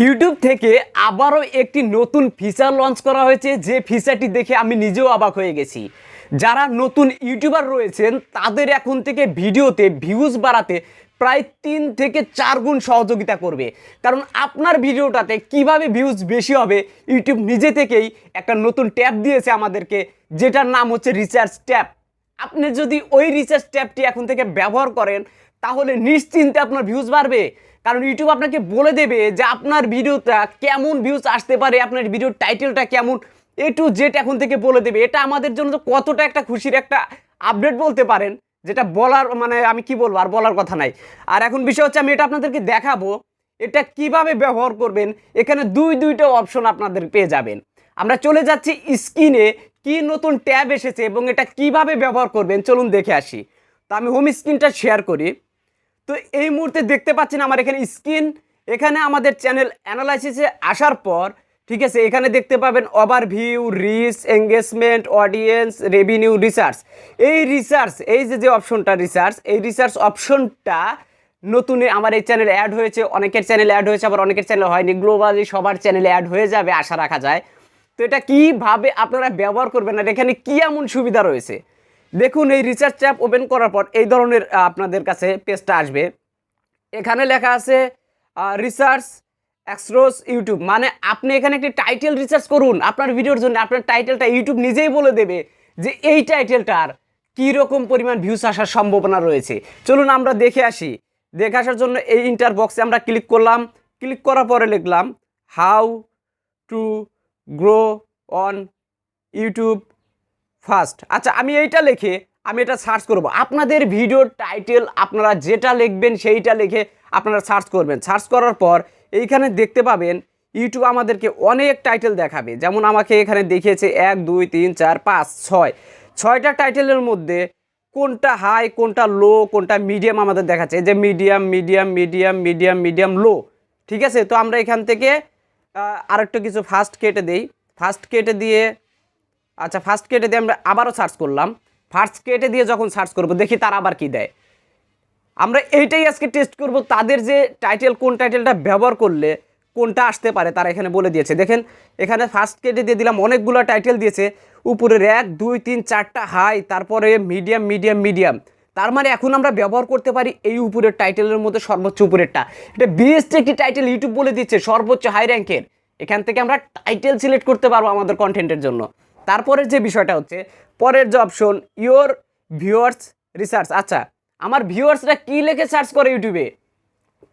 YouTube থেকে আবারও একটি নতুন ফিচার লঞ্চ করা হয়েছে, যে ফিচারটি দেখে আমি নিজেও অবাক হয়ে গেছি। যারা নতুন ইউটিউবার রয়েছেন তাদের এখন থেকে ভিডিওতে ভিউজ বাড়াতে প্রায় 3 থেকে 4 গুণ সহযোগিতা করবে। কারণ আপনার ভিডিওটাতে কিভাবে ভিউজ বেশি হবে, ইউটিউব নিজে থেকেই একটা নতুন ট্যাব দিয়েছে আমাদেরকে, যেটার নাম হচ্ছে রিসার্চ ট্যাব। আপনি যদি ওই রিসার্চ ট্যাবটি এখন থেকে ব্যবহার করেন তাহলে নিশ্চিন্তে আপনার ভিউজ বাড়বে। কারণ ইউটিউব আপনাকে বলে দেবে যে আপনার ভিডিওটা কেমন ভিউজ আসতে পারে, আপনার ভিডিওর টাইটেলটা কেমন, এ টু জেড এখন থেকে বলে দেবে। এটা আমাদের জন্য তো কতটা একটা খুশির একটা আপডেট বলতে পারেন, যেটা বলার মানে আমি কি বলবো, আর বলার কথা নাই। আর এখন বিষয় হচ্ছে আমি এটা আপনাদেরকে দেখাবো এটা কিভাবে ব্যবহার করবেন। এখানে দুইটা অপশন আপনাদের পেয়ে যাবেন। আমরা চলে যাচ্ছি স্ক্রিনে, কি নতুন ট্যাব এসেছে এবং এটা কিভাবে ব্যবহার করবেন চলুন দেখে আসি। তো আমি হোম স্ক্রিনটা শেয়ার করি। তো এই মুহূর্তে দেখতে পাচ্ছেন আমার এখানে স্ক্রিন, এখানে আমাদের চ্যানেল অ্যানালাইসিসে আসার পর ঠিক আছে, এখানে দেখতে পাবেন overview, reach, engagement, audience, revenue, research. এই রিসার্চ, এই যে অপশনটা রিসার্চ, এই রিসার্চ অপশনটা নতুন আমার এই চ্যানেলে অ্যাড হয়েছে, অনেকের চ্যানেলে অ্যাড হয়েছে, আবার অনেকের চ্যানেলে হয়নি। গ্লোবালি সবার চ্যানেলে অ্যাড হয়ে যাবে আশা রাখা যায়। তো এটা কীভাবে আপনারা ব্যবহার করবেন আর এখানে কী এমন সুবিধা রয়েছে দেখুন। এই রিসার্চ ট্যাব ওপেন করার পর এই ধরনের আপনাদের কাছে পেজটা আসবে। এখানে লেখা আছে রিসার্চ এক্সরোস ইউটিউব, মানে আপনি এখানে একটি টাইটেল রিসার্চ করুন আপনার ভিডিওর জন্য। আপনার টাইটেলটা ইউটিউব নিজেই বলে দেবে যে এই টাইটেলটার কীরকম পরিমাণ ভিউস আসার সম্ভাবনা রয়েছে। চলুন আমরা দেখে আসি। দেখে আসার জন্য এই ইন্টার বক্সে আমরা ক্লিক করলাম। ক্লিক করার পরে লিখলাম how to grow on YouTube first. আচ্ছা, আমি এইটা লিখে আমি এটা সার্চ করব। আপনাদের ভিডিওর টাইটেল আপনারা যেটা লিখবেন সেইটা লিখে আপনারা সার্চ করবেন। সার্চ করার পর এইখানে দেখতে পাবেন ইউটিউব আমাদেরকে অনেক টাইটেল দেখাবে। যেমন আমাকে এখানে দেখিয়েছে 1 2 3 4 5 6 6টা টাইটেলের মধ্যে কোনটা হাই, কোনটা লো, কোনটা মিডিয়াম আমাদের দেখাচ্ছে। এই যে medium medium medium medium medium লো, ঠিক আছে। তো আমরা এখান থেকে আরেকটা কিছু ফার্স্ট কেটে দেই। ফার্স্ট কেটে দিয়ে আচ্ছা, ফার্স্ট কেটে দিয়ে আমরা আবারও সার্চ করলাম। ফার্স্ট কেটে দিয়ে যখন সার্চ করব দেখি তারা আবার কি দেয়। আমরা এইটাই আজকে টেস্ট করব, তাদের যে টাইটেল, কোন টাইটেলটা ব্যবহার করলে কোনটা আসতে পারে তারা এখানে বলে দিয়েছে। দেখেন এখানে ফার্স্ট কেটে দিয়ে দিলাম, অনেকগুলো টাইটেল দিয়েছে। উপরের 1 2 3 4টা হাই, তারপরে মিডিয়াম মিডিয়াম মিডিয়াম। তার মানে এখন আমরা ব্যবহার করতে পারি এই উপরের টাইটেলের মধ্যে সর্বোচ্চ উপরেরটা। এটা বেস্ট একটি টাইটেল ইউটিউব বলে দিচ্ছে, সর্বোচ্চ হাই র্যাঙ্কের। এখান থেকে আমরা টাইটেল সিলেক্ট করতে পারবো আমাদের কন্টেন্টের জন্য। তারপরের যে বিষয়টা হচ্ছে, পরের যে অপশন ইওর ভিউয়ার্স রিসার্চ। আচ্ছা, আমার ভিউয়ার্সরা কী লিখে সার্চ করে ইউটিউবে,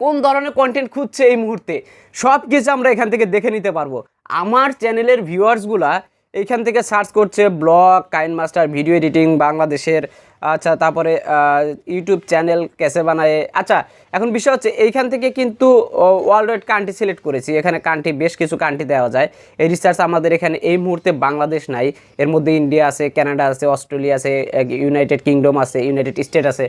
কোন ধরনের কন্টেন্ট খুঁজছে এই মুহূর্তে, সব কিছু আমরা এখান থেকে দেখে নিতে পারবো। আমার চ্যানেলের ভিউয়ার্সগুলা এইখান থেকে সার্চ করছে ব্লগ, কাইন মাস্টার, ভিডিও এডিটিং, বাংলাদেশের। আচ্ছা, তারপরে ইউটিউব চ্যানেল কেসে বানায়। আচ্ছা, এখন বিষয় হচ্ছে এইখান থেকে কিন্তু ওয়ার্ল্ড ওয়াইড কান্ট্রি সিলেক্ট করেছি। এখানে কান্ট্রি, বেশ কিছু কান্ট্রি দেওয়া যায়। এই রিসার্চ আমাদের এখানে এই মুহূর্তে বাংলাদেশ নাই, এর মধ্যে ইন্ডিয়া আছে, কানাডা আছে, অস্ট্রেলিয়া আছে, ইউনাইটেড কিংডম আছে, ইউনাইটেড স্টেট আছে।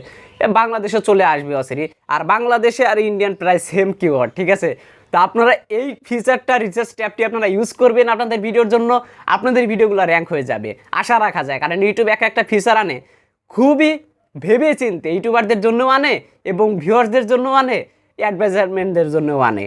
বাংলাদেশে চলে আসবে অসেরি। আর বাংলাদেশে আর ইন্ডিয়ান প্রায় সেম কিওয়ার্ড, ঠিক আছে। তো আপনারা এই ফিচারটা, রিসার্চ ট্যাবটি আপনারা ইউজ করবেন আপনাদের ভিডিওর জন্য, আপনাদের ভিডিওগুলো র্যাঙ্ক হয়ে যাবে আশা রাখা যায়। কারণ ইউটিউব একটা ফিচার আনে খুবই ভেবে চিনতে, ইউটিউবারদের জন্যও আনে এবং ভিউয়ার্সদের জন্যও আনে, অ্যাডভার্টাইজমেন্টদের জন্যও আনে।